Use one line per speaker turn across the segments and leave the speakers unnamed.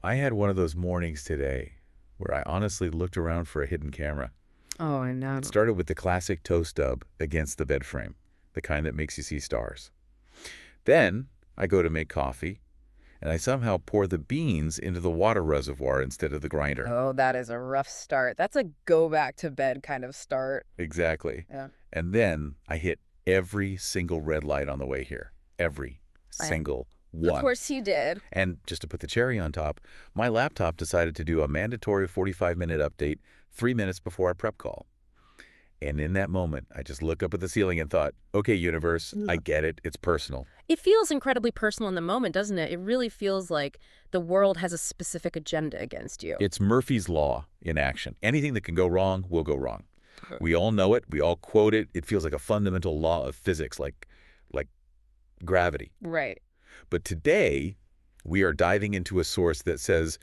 I had one of those mornings today where I honestly looked around for a hidden camera.
Oh, I know.
It started with the classic toe stub against the bed frame, the kind that makes you see stars. Then I go to make coffee, and I somehow pour the beans into the water reservoir instead of the grinder.
Oh, that is a rough start. That's a go back to bed kind of start.
Exactly.
Yeah.
And then I hit every single red light on the way here. Every
I-
single
Of
one.
course you did.
And just to put the cherry on top, my laptop decided to do a mandatory 45-minute update 3 minutes before our prep call. And in that moment, I just looked up at the ceiling and thought, okay, universe, I get it. It's personal.
It feels incredibly personal in the moment, doesn't it? It really feels like the world has a specific agenda against you.
It's Murphy's Law in action. Anything that can go wrong will go wrong. We all know it. We all quote it. It feels like a fundamental law of physics, like gravity.
Right.
But today, we are diving into a source that says,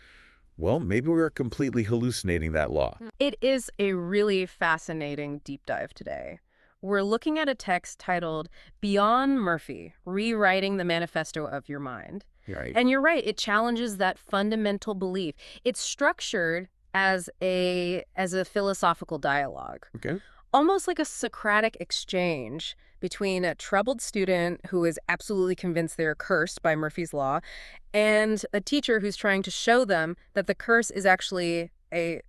well, maybe we're completely hallucinating that law.
It is a really fascinating deep dive today. We're looking at a text titled Beyond Murphy, Rewriting the Manifesto of Your Mind.
Right.
And you're right, it challenges that fundamental belief. It's structured as a philosophical dialogue.
Okay.
Almost like a Socratic exchange between a troubled student who is absolutely convinced they're cursed by Murphy's Law and a teacher who's trying to show them that the curse is actually a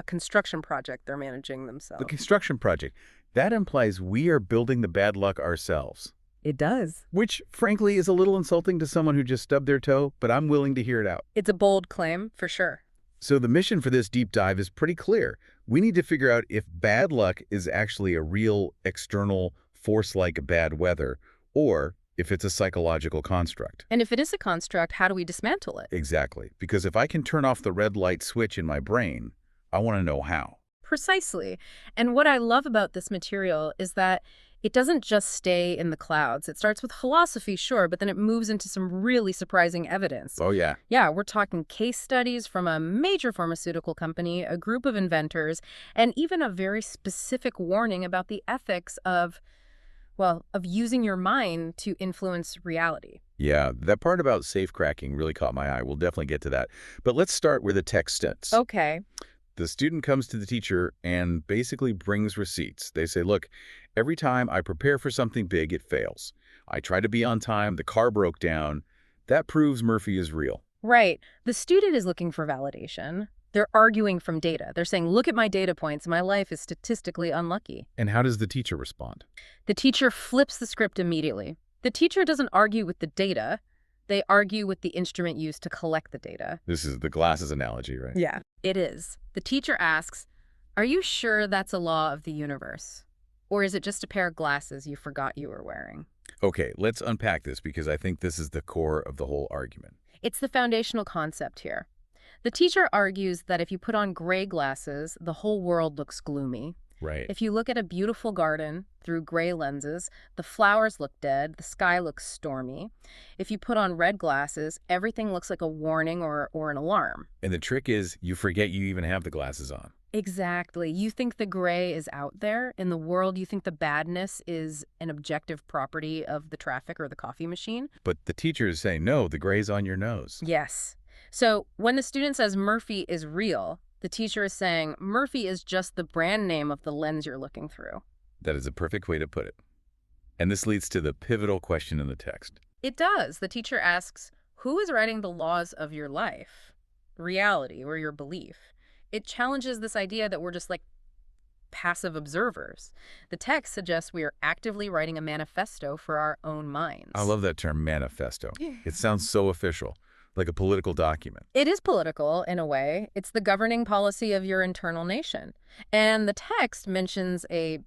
construction project they're managing themselves.
The construction project. That implies we are building the bad luck ourselves.
It does.
Which, frankly, is a little insulting to someone who just stubbed their toe, but I'm willing to hear it out.
It's a bold claim, for sure.
So the mission for this deep dive is pretty clear. We need to figure out if bad luck is actually a real external force like bad weather, or if it's a psychological construct.
And if it is a construct, how do we dismantle it?
Exactly. Because if I can turn off the red light switch in my brain, I want to know how.
Precisely. And what I love about this material is that it doesn't just stay in the clouds. It starts with philosophy, sure, but then it moves into some really surprising evidence.
Oh, yeah.
Yeah, we're talking case studies from a major pharmaceutical company, a group of inventors, and even a very specific warning about the ethics of using your mind to influence reality.
Yeah, that part about safe cracking really caught my eye. We'll definitely get to that. But let's start where the text starts.
Okay.
The student comes to the teacher and basically brings receipts. They say, look, every time I prepare for something big, it fails. I try to be on time, the car broke down. That proves Murphy is real.
Right. The student is looking for validation. They're arguing from data. They're saying, look at my data points. My life is statistically unlucky.
And how does the teacher respond?
The teacher flips the script immediately. The teacher doesn't argue with the data. They argue with the instrument used to collect the data.
This is the glasses analogy, right?
Yeah, it is. The teacher asks, are you sure that's a law of the universe? Or is it just a pair of glasses you forgot you were wearing?
Okay, let's unpack this because I think this is the core of the whole argument.
It's the foundational concept here. The teacher argues that if you put on gray glasses, the whole world looks gloomy.
Right.
If you look at a beautiful garden through gray lenses, the flowers look dead, the sky looks stormy. If you put on red glasses, everything looks like a warning or an alarm.
And the trick is you forget you even have the glasses on.
Exactly. You think the gray is out there in the world. You think the badness is an objective property of the traffic or the coffee machine.
But the teacher is saying, no, the gray's on your nose.
Yes. So when the student says Murphy is real, the teacher is saying Murphy is just the brand name of the lens you're looking through.
That is a perfect way to put it. And this leads to the pivotal question in the text.
It does. The teacher asks, who is writing the laws of your life, reality, or your belief? It challenges this idea that we're just like passive observers. The text suggests we are actively writing a manifesto for our own minds.
I love that term, manifesto. It sounds so official, like a political document.
It is political, in a way. It's the governing policy of your internal nation. And the text mentions a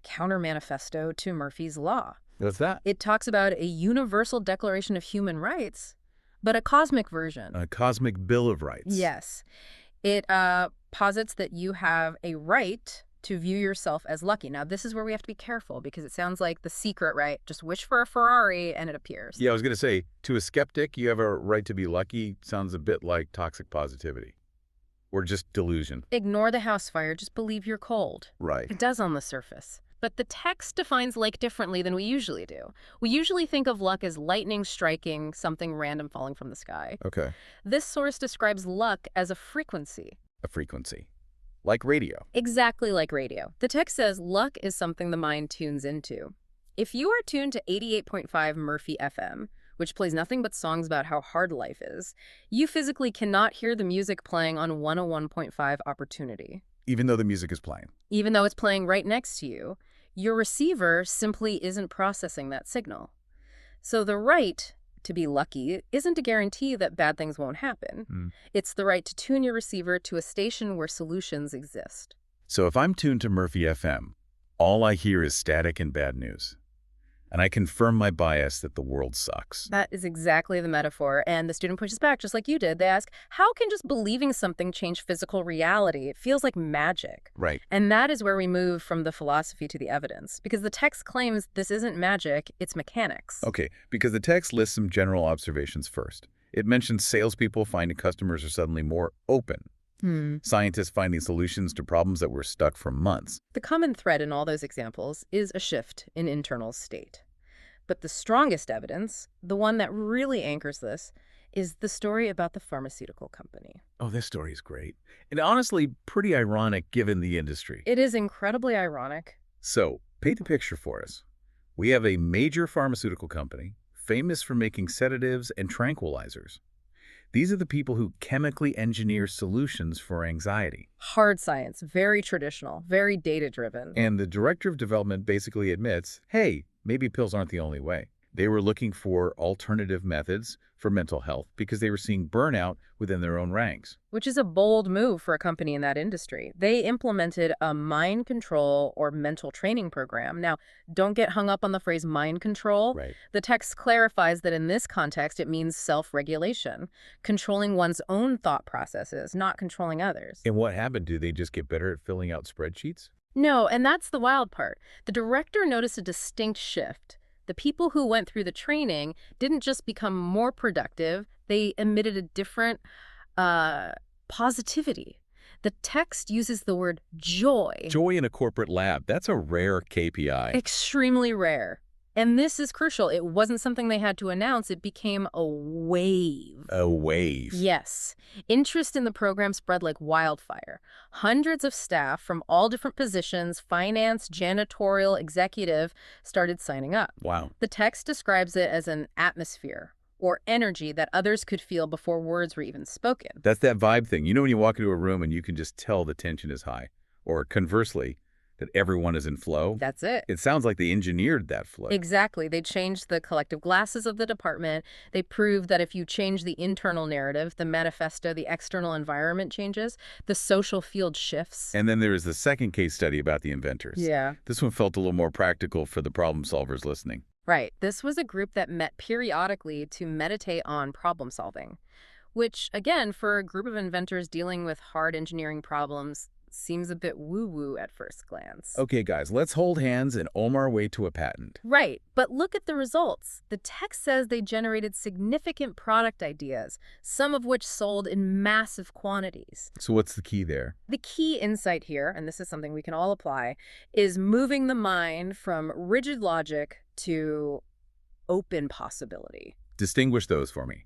counter-manifesto to Murphy's Law.
What's that?
It talks about a universal declaration of human rights, but a cosmic version.
A cosmic bill of rights.
Yes. It posits that you have a right to view yourself as lucky. Now, this is where we have to be careful because it sounds like The Secret, right? Just wish for a Ferrari and it appears.
Yeah, I was going to say, to a skeptic, you have a right to be lucky sounds a bit like toxic positivity or just delusion.
Ignore the house fire. Just believe you're cold.
Right.
It does on the surface. but the text defines like differently than we usually do. We usually think of luck as lightning striking, something random falling from the sky.
Okay.
This source describes luck as a frequency.
A frequency. Like radio.
Exactly like radio. The text says luck is something the mind tunes into. If you are tuned to 88.5 Murphy FM, which plays nothing but songs about how hard life is, you physically cannot hear the music playing on 101.5 Opportunity.
Even though the music is playing.
Even though it's playing right next to you, your receiver simply isn't processing that signal. So the right to be lucky isn't a guarantee that bad things won't happen. It's the right to tune your receiver to a station where solutions exist.
So if I'm tuned to Murphy FM, all I hear is static and bad news. And I confirm my bias that the world sucks.
That is exactly the metaphor, and the student pushes back just like you did. They ask, how can just believing something change physical reality? It feels like magic.
Right.
And that is where we move from the philosophy to the evidence, because the text claims this isn't magic, it's mechanics.
Okay, because the text lists some general observations first. It mentions salespeople finding customers are suddenly more open. Scientists finding solutions to problems that were stuck for months.
The common thread in all those examples is a shift in internal state. But the strongest evidence, the one that really anchors this, is the story about the pharmaceutical company.
Oh, this story is great. And honestly, pretty ironic given the industry.
It is incredibly ironic.
So, paint the picture for us. We have a major pharmaceutical company, famous for making sedatives and tranquilizers. These are the people who chemically engineer solutions for anxiety.
Hard science, very traditional, very data-driven.
And the director of development basically admits, hey, maybe pills aren't the only way. They were looking for alternative methods for mental health because they were seeing burnout within their own ranks.
Which is a bold move for a company in that industry. They implemented a mind control or mental training program. Now, don't get hung up on the phrase mind control.
Right.
The text clarifies that in this context, it means self-regulation, controlling one's own thought processes, not controlling others.
And what happened? Do they just get better at filling out spreadsheets?
No, and that's the wild part. The director noticed a distinct shift. The people who went through the training didn't just become more productive, they emitted a different positivity. The text uses the word joy.
Joy in a corporate lab, that's a rare KPI.
Extremely rare. And this is crucial. It wasn't something they had to announce. It became a wave.
A wave.
Yes. Interest in the program spread like wildfire. Hundreds of staff from all different positions, finance, janitorial, executive, started signing up.
Wow.
The text describes it as an atmosphere or energy that others could feel before words were even spoken.
That's that vibe thing. You know when you walk into a room and you can just tell the tension is high? Or conversely, that everyone is in flow?
That's it.
It sounds like they engineered that flow.
Exactly. They changed the collective glasses of the department. They proved that if you change the internal narrative, the manifesto, the external environment changes, the social field shifts.
And then there is the second case study about the inventors.
Yeah.
This one felt a little more practical for the problem solvers listening.
Right. This was a group that met periodically to meditate on problem solving, which, again, for a group of inventors dealing with hard engineering problems, seems a bit woo-woo at first glance.
Okay, guys, let's hold hands and ohm our way to a patent.
Right, but look at the results. The text says they generated significant product ideas, some of which sold in massive quantities.
So what's the key there?
The key insight here, and this is something we can all apply, is moving the mind from rigid logic to open possibility.
Distinguish those for me.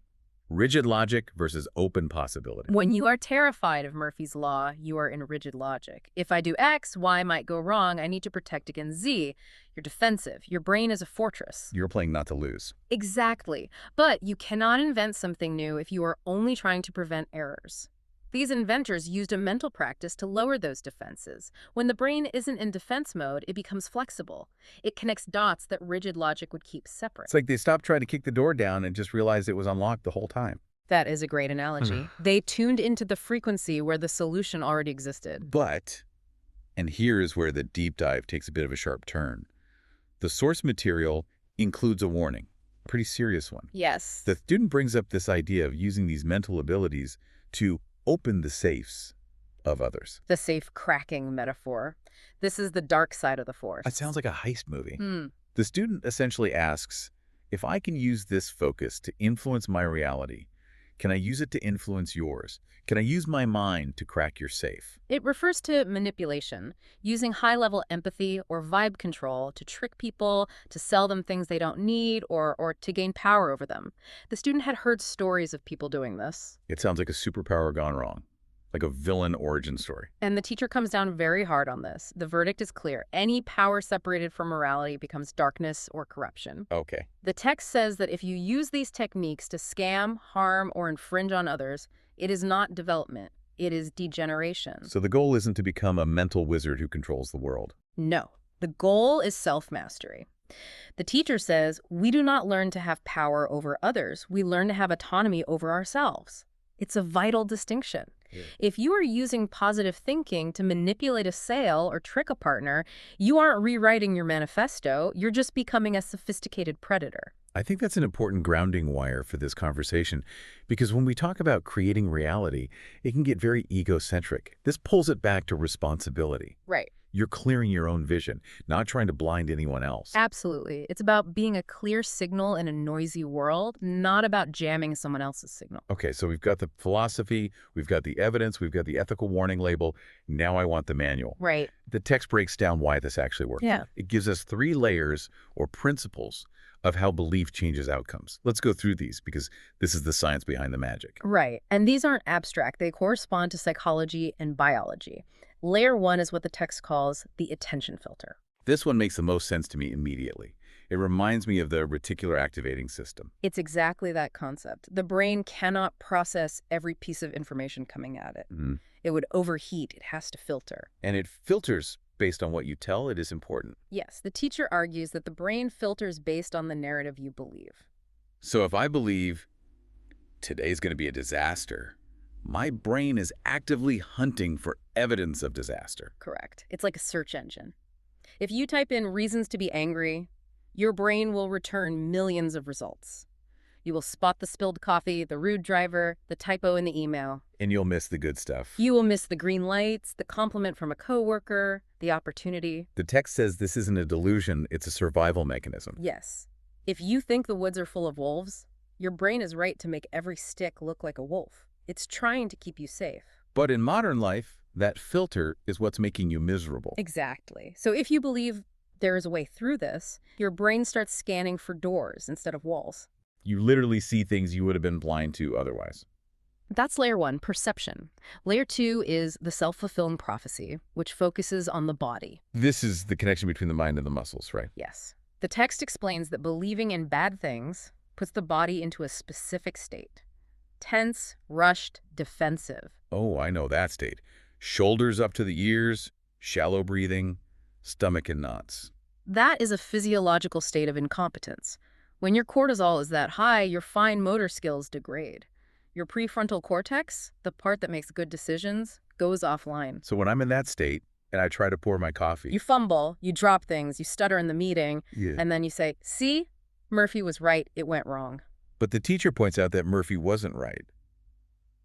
Rigid logic versus open possibility.
When you are terrified of Murphy's Law, you are in rigid logic. If I do X, Y might go wrong. I need to protect against Z. You're defensive. Your brain is a fortress.
You're playing not to lose.
Exactly. But you cannot invent something new if you are only trying to prevent errors. These inventors used a mental practice to lower those defenses. When the brain isn't in defense mode, it becomes flexible. It connects dots that rigid logic would keep separate.
It's like they stopped trying to kick the door down and just realized it was unlocked the whole time.
That is a great analogy. They tuned into the frequency where the solution already existed.
But, and here is where the deep dive takes a bit of a sharp turn, the source material includes a warning, a pretty serious one.
Yes.
The student brings up this idea of using these mental abilities to open the safes of others.
The safe cracking metaphor. This is the dark side of the force.
It sounds like a heist movie. The student essentially asks, if I can use this focus to influence my reality, Can I use it to influence yours? Can I use my mind to crack your safe?
It refers to manipulation, using high-level empathy or vibe control to trick people, to sell them things they don't need, or to gain power over them. The student had heard stories of people doing this.
It sounds like a superpower gone wrong, like a villain origin story.
And the teacher comes down very hard on this. The verdict is clear. Any power separated from morality becomes darkness or corruption.
Okay.
The text says that if you use these techniques to scam, harm, or infringe on others, it is not development. It is degeneration.
So the goal isn't to become a mental wizard who controls the world.
No. The goal is self-mastery. The teacher says we do not learn to have power over others. We learn to have autonomy over ourselves. It's a vital distinction.
Yeah.
If you are using positive thinking to manipulate a sale or trick a partner, you aren't rewriting your manifesto. You're just becoming a sophisticated predator.
I think that's an important grounding wire for this conversation, because when we talk about creating reality, it can get very egocentric. This pulls it back to responsibility.
Right.
You're clearing your own vision, not trying to blind anyone else.
Absolutely. It's about being a clear signal in a noisy world, not about jamming someone else's signal.
Okay, so we've got the philosophy, we've got the evidence, we've got the ethical warning label. Now I want the manual.
Right.
The text breaks down why this actually works.
Yeah.
It gives us 3 layers or principles of how belief changes outcomes. Let's go through these because this is the science behind the magic.
Right. And these aren't abstract. They correspond to psychology and biology. Layer 1 is what the text calls the attention filter.
This one makes the most sense to me immediately. It reminds me of the reticular activating system.
It's exactly that concept. The brain cannot process every piece of information coming at it. It would overheat. It has to filter.
And it filters based on what you tell it is important.
Yes, the teacher argues that the brain filters based on the narrative you believe.
So if I believe today's going to be a disaster, my brain is actively hunting for evidence of disaster.
Correct. It's like a search engine. If you type in reasons to be angry, your brain will return millions of results. You will spot the spilled coffee, the rude driver, the typo in the email.
And you'll miss the good stuff.
You will miss the green lights, the compliment from a coworker, the opportunity.
The text says this isn't a delusion, it's a survival mechanism.
Yes. If you think the woods are full of wolves, your brain is right to make every stick look like a wolf. It's trying to keep you safe.
But in modern life, that filter is what's making you miserable.
Exactly. So if you believe there is a way through this, your brain starts scanning for doors instead of walls.
You literally see things you would have been blind to otherwise.
That's layer 1, perception. Layer 2 is the self-fulfilling prophecy, which focuses on the body.
This is the connection between the mind and the muscles, right?
Yes. The text explains that believing in bad things puts the body into a specific state. Tense, rushed, defensive.
Oh, I know that state. Shoulders up to the ears, shallow breathing, stomach in knots.
That is a physiological state of incompetence. When your cortisol is that high, your fine motor skills degrade. Your prefrontal cortex, the part that makes good decisions, goes offline.
So when I'm in that state and I try to pour my coffee...
You fumble, you drop things, you stutter in the meeting, and then you say, see, Murphy was right, it went wrong.
But the teacher points out that Murphy wasn't right.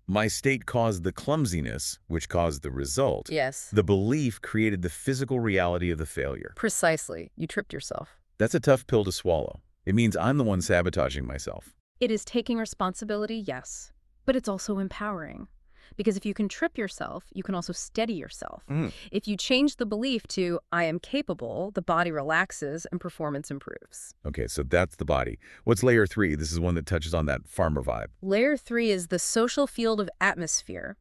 My state caused the clumsiness, which caused the result.
Yes.
The belief created the physical reality of the failure.
Precisely. You tripped yourself.
That's a tough pill to swallow. It means I'm the one sabotaging myself.
It is taking responsibility, yes, but it's also empowering. Because if you can trip yourself, you can also steady yourself. If you change the belief to, I am capable, the body relaxes and performance improves.
Okay, so that's the body. What's layer 3? This is one that touches on that farmer vibe.
Layer 3 is the social field of atmosphere.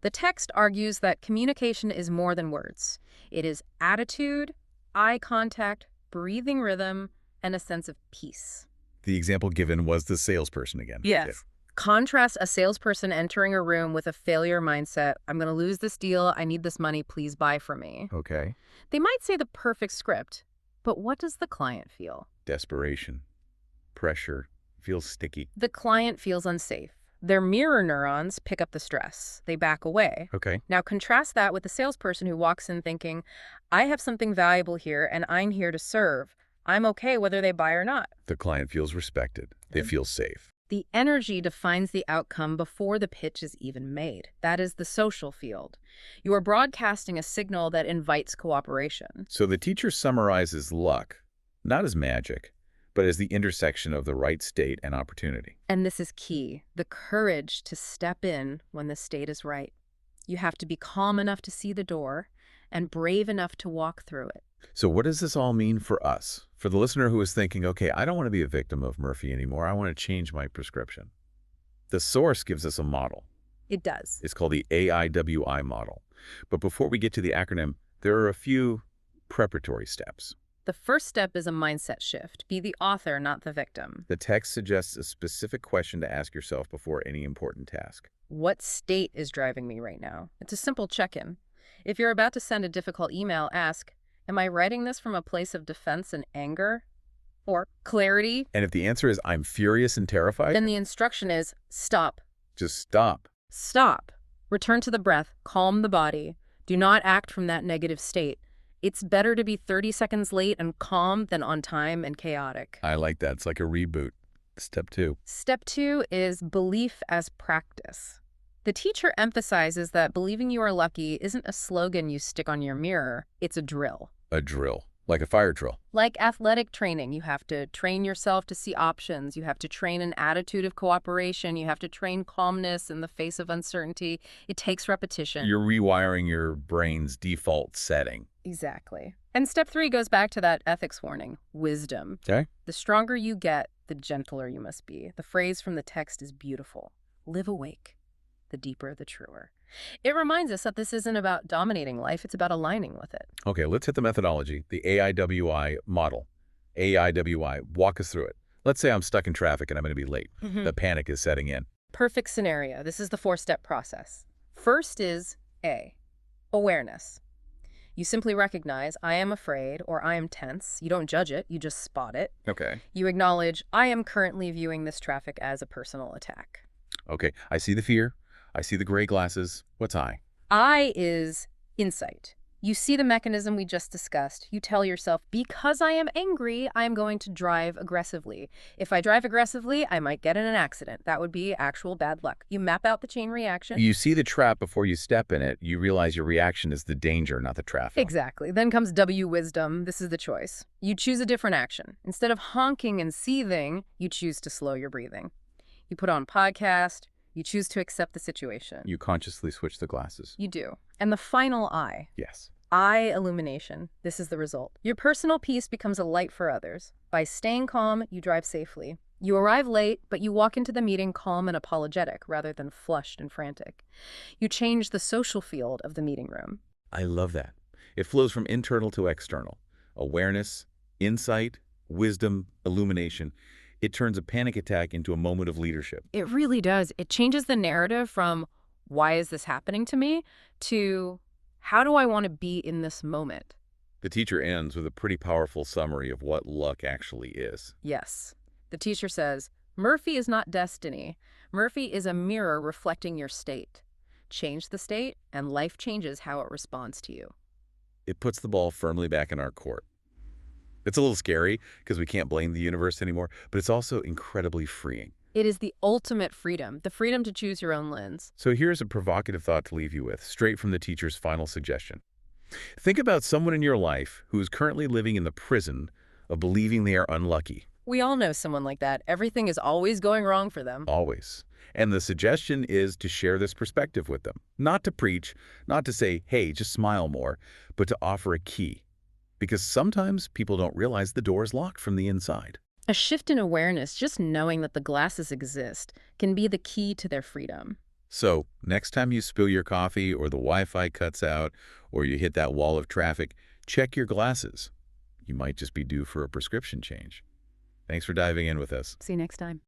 The text argues that communication is more than words. It is attitude, eye contact, breathing rhythm, and a sense of peace.
The example given was the salesperson again.
Yes.
Yeah.
Contrast a salesperson entering a room with a failure mindset. I'm going to lose this deal. I need this money. Please buy for me.
Okay.
They might say the perfect script, but what does the client feel?
Desperation. Pressure. Feels sticky.
The client feels unsafe. Their mirror neurons pick up the stress. They back away.
Okay.
Now contrast that with the salesperson who walks in thinking, I have something valuable here and I'm here to serve. I'm okay whether they buy or not.
The client feels respected. They feel safe.
The energy defines the outcome before the pitch is even made. That is the social field. You are broadcasting a signal that invites cooperation.
So the teacher summarizes luck, not as magic, but as the intersection of the right state and opportunity.
And this is key, the courage to step in when the state is right. You have to be calm enough to see the door and brave enough to walk through it.
So what does this all mean for us? For the listener who is thinking, okay, I don't want to be a victim of Murphy anymore. I want to change my prescription. The source gives us a model.
It does.
It's called the AIWI model. But before we get to the acronym, there are a few preparatory steps.
The first step is a mindset shift. Be the author, not the victim.
The text suggests a specific question to ask yourself before any important task.
What state is driving me right now? It's a simple check-in. If you're about to send a difficult email, ask, am I writing this from a place of defense and anger? Or clarity?
And if the answer is, I'm furious and terrified,
Then the instruction is, stop.
just stop.
Stop. Return to the breath. Calm the body. Do not act from that negative state. It's better to be 30 seconds late and calm than on time and chaotic.
I like that. It's like a reboot. Step 2.
Step 2 is belief as practice. The teacher emphasizes that believing you are lucky isn't a slogan you stick on your mirror. It's a drill.
A drill. Like a fire drill.
Like athletic training, you have to train yourself to see options. You have to train an attitude of cooperation. You have to train calmness in the face of uncertainty. It takes repetition.
You're rewiring your brain's default setting.
Exactly. And step 3 goes back to that ethics warning, wisdom.
Okay?
The stronger you get, the gentler you must be. The phrase from the text is beautiful. Live awake. The deeper, the truer. It reminds us that this isn't about dominating life, it's about aligning with it.
Okay, let's hit the methodology, the AIWI model. AIWI, walk us through it. Let's say I'm stuck in traffic and I'm going to be late. The panic is setting in.
Perfect scenario. This is the 4-step process. First is A, awareness. You simply recognize, I am afraid or I am tense. You don't judge it, you just spot it.
Okay.
You acknowledge, I am currently viewing this traffic as a personal attack.
Okay, I see the fear. I see the gray glasses. What's I?
I is insight. You see the mechanism we just discussed. You tell yourself, because I am angry, I am going to drive aggressively. If I drive aggressively, I might get in an accident. That would be actual bad luck. You map out the chain reaction.
You see the trap before you step in it. You realize your reaction is the danger, not the traffic.
Exactly. Then comes W, wisdom. This is the choice. You choose a different action. Instead of honking and seething, you choose to slow your breathing. You put on podcast. You choose to accept the situation.
You consciously switch the glasses.
You do. And the final I.
Yes.
I, illumination. This is the result. Your personal peace becomes a light for others. By staying calm, you drive safely. You arrive late, but you walk into the meeting calm and apologetic rather than flushed and frantic. You change the social field of the meeting room.
I love that. It flows from internal to external. Awareness, insight, wisdom, illumination. It turns a panic attack into a moment of leadership.
It really does. It changes the narrative from, why is this happening to me, to, how do I want to be in this moment?
The teacher ends with a pretty powerful summary of what luck actually is.
Yes. The teacher says, Murphy is not destiny. Murphy is a mirror reflecting your state. Change the state, and life changes how it responds to you.
It puts the ball firmly back in our court. It's a little scary because we can't blame the universe anymore, but it's also incredibly freeing.
It is the ultimate freedom, the freedom to choose your own lens.
So here's a provocative thought to leave you with, straight from the teacher's final suggestion. Think about someone in your life who is currently living in the prison of believing they are unlucky.
We all know someone like that. Everything is always going wrong for them.
Always. And the suggestion is to share this perspective with them. Not to preach, not to say, hey, just smile more, but to offer a key. Because sometimes people don't realize the door is locked from the inside.
A shift in awareness, just knowing that the glasses exist, can be the key to their freedom.
So next time you spill your coffee or the Wi-Fi cuts out or you hit that wall of traffic, check your glasses. You might just be due for a prescription change. Thanks for diving in with us.
See you next time.